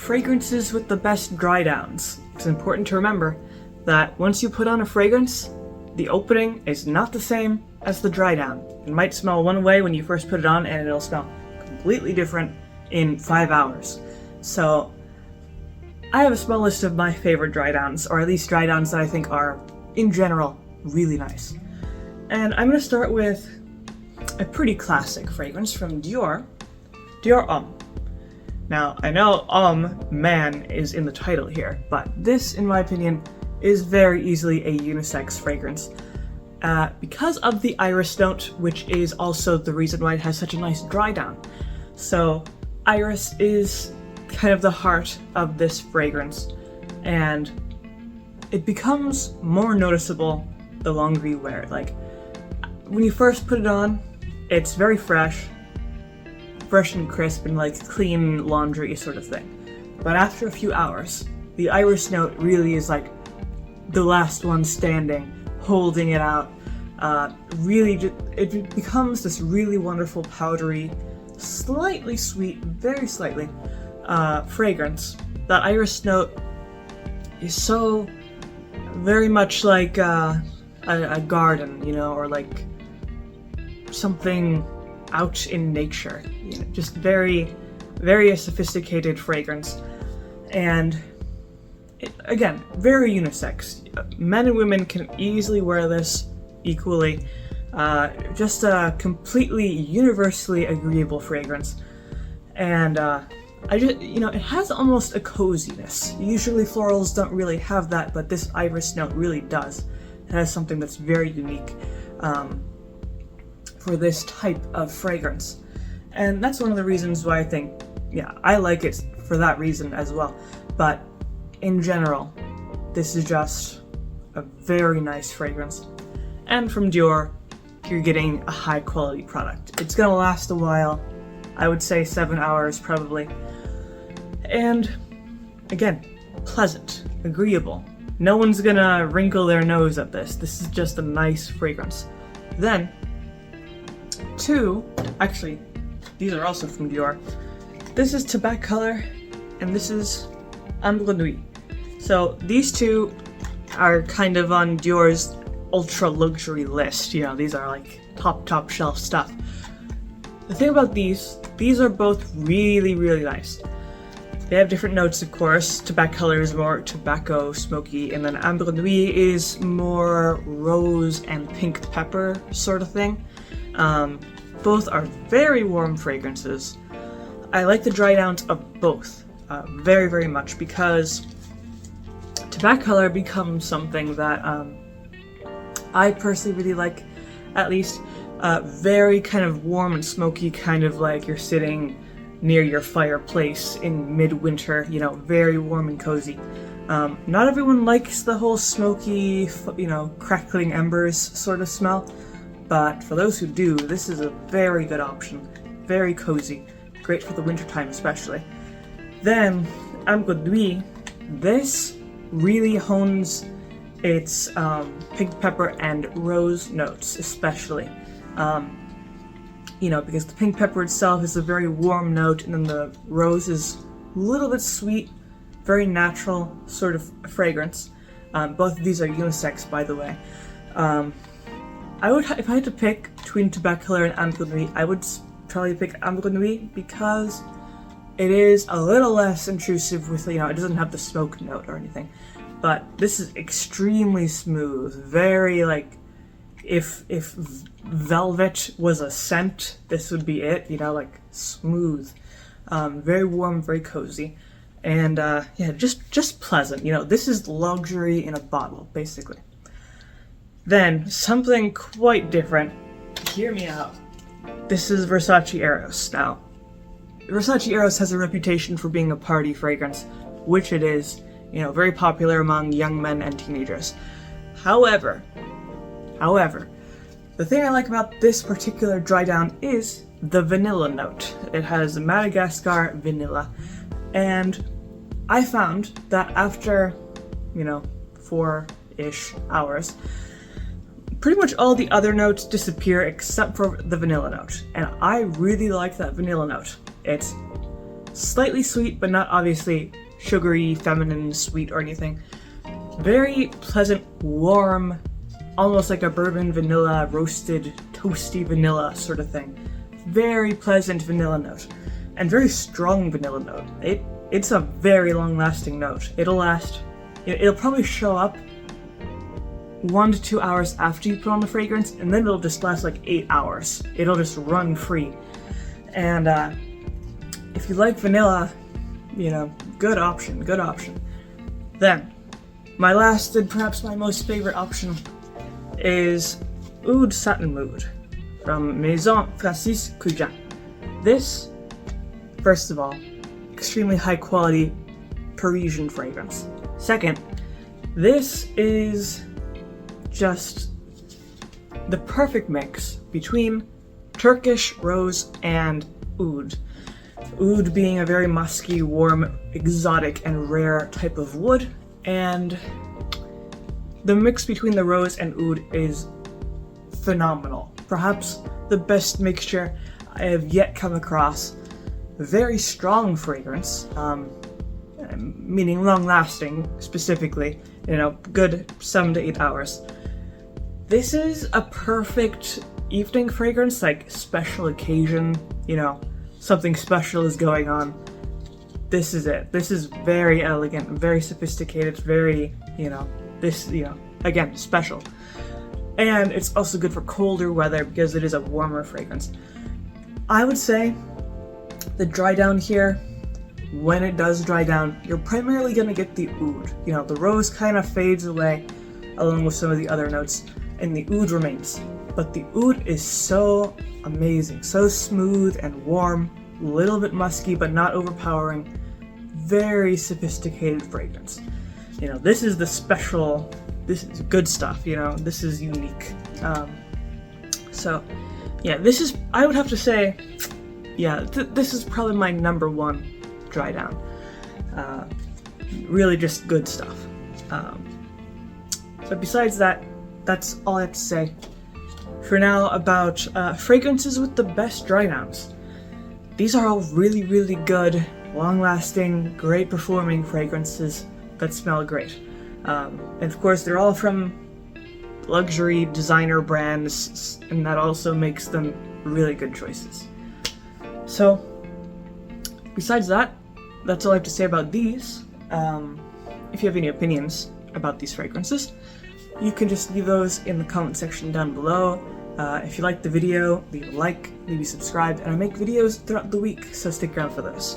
fragrances with the best dry downs. It's important to remember that once you put on a fragrance, the opening is not the same as the dry down. It might smell one way when you first put it on, and it'll smell completely different in 5 hours. So I have a small list of my favorite dry downs, or at least dry downs that I think are, in general, really nice. And I'm going to start with a pretty classic fragrance from Dior Homme. Now, I know Homme, man, is in the title here, but this, in my opinion, is very easily a unisex fragrance. Because of the iris note, which is also the reason why it has such a nice dry down. So, iris is kind of the heart of this fragrance, and it becomes more noticeable the longer you wear it. Like, when you first put it on, it's very fresh and crisp and like clean laundry sort of thing. But after a few hours, the iris note really is like the last one standing, holding it out. It becomes this really wonderful, powdery, slightly sweet, very slightly, fragrance. That iris note is so very much like a garden, you know, or like something out in nature. You know, just very, very sophisticated fragrance. And again, very unisex. Men and women can easily wear this equally. Just a completely universally agreeable fragrance. And it has almost a coziness. Usually florals don't really have that, but this iris note really does. It has something that's very unique for this type of fragrance. And that's one of the reasons why I think, I like it for that reason as well. But in general, this is just a very nice fragrance. And from Dior, you're getting a high quality product. It's gonna last a while. I would say 7 hours probably. And again, pleasant, agreeable. No one's gonna wrinkle their nose at this. This is just a nice fragrance. Then, actually, these are also from Dior. This is Tobacco Color, and this is Ambre Nuit. So these two are kind of on Dior's ultra luxury list. You know, these are like top shelf stuff. The thing about these are both really, really nice. They have different notes, of course. Tobacco Color is more tobacco, smoky, and then Ambre Nuit is more rose and pink pepper sort of thing. Both are very warm fragrances. I like the dry downs of both very, very much, because Tobacco Color becomes something that I personally really like, at least. Very kind of warm and smoky, kind of like you're sitting near your fireplace in midwinter, you know, very warm and cozy. Not everyone likes the whole smoky, crackling embers sort of smell, but for those who do, this is a very good option. Very cozy, great for the wintertime especially. Then, Ambre Nuit, this really hones its pink pepper and rose notes especially. Because the pink pepper itself is a very warm note, and then the rose is a little bit sweet, very natural sort of fragrance. Both of these are unisex, by the way. If I had to pick between Tobacco Color and Ambre Nuit, I would probably pick Ambre Nuit because it is a little less intrusive with, it doesn't have the smoke note or anything. But this is extremely smooth, very like, if velvet was a scent, this would be it, like smooth, very warm, very cozy, and just pleasant. This is luxury in a bottle, basically. Then, something quite different. Hear me out. This is Versace Eros. Now, Versace Eros has a reputation for being a party fragrance, which it is, very popular among young men and teenagers. However, the thing I like about this particular dry down is the vanilla note. It has Madagascar vanilla, and I found that after, 4-ish hours, pretty much all the other notes disappear except for the vanilla note, and I really like that vanilla note. It's Slightly sweet, but not obviously sugary, feminine, sweet, or anything. Very pleasant, warm, almost like a bourbon vanilla, roasted, toasty vanilla sort of thing. Very pleasant vanilla note, and very strong vanilla note. It's a very long-lasting note. It'll probably show up 1 to 2 hours after you put on the fragrance, and then it'll just last like 8 hours. It'll just run free. And if you like vanilla, good option, good option. Then, my last and perhaps my most favorite option is Oud Satin Mood from Maison Franais Oud. This, first of all, extremely high quality Parisian fragrance. Second, this is just the perfect mix between Turkish rose and oud. Oud being a very musky, warm, exotic, and rare type of wood, and the mix between the rose and oud is phenomenal. Perhaps the best mixture I have yet come across. Very strong fragrance, meaning long-lasting specifically, good 7 to 8 hours. This is a perfect evening fragrance, like special occasion, something special is going on. This is it. This is very elegant, very sophisticated, very, again, special. And it's also good for colder weather because it is a warmer fragrance. I would say the dry down here, when it does dry down, you're primarily going to get the oud. The rose kind of fades away along with some of the other notes, and the oud remains. But the oud is so amazing, so smooth and warm, a little bit musky but not overpowering, very sophisticated fragrance. This is the special, this is good stuff, this is unique. This is, I would have to say, this is probably my number one dry down. Really just good stuff. But besides that, that's all I have to say for now about fragrances with the best dry downs. These are all really, really good, long-lasting, great performing fragrances that smell great. And of course, they're all from luxury designer brands, and that also makes them really good choices. So, besides that, that's all I have to say about these. If you have any opinions about these fragrances, you can just leave those in the comment section down below. If you liked the video, leave a like, maybe subscribe, and I make videos throughout the week, so stick around for those.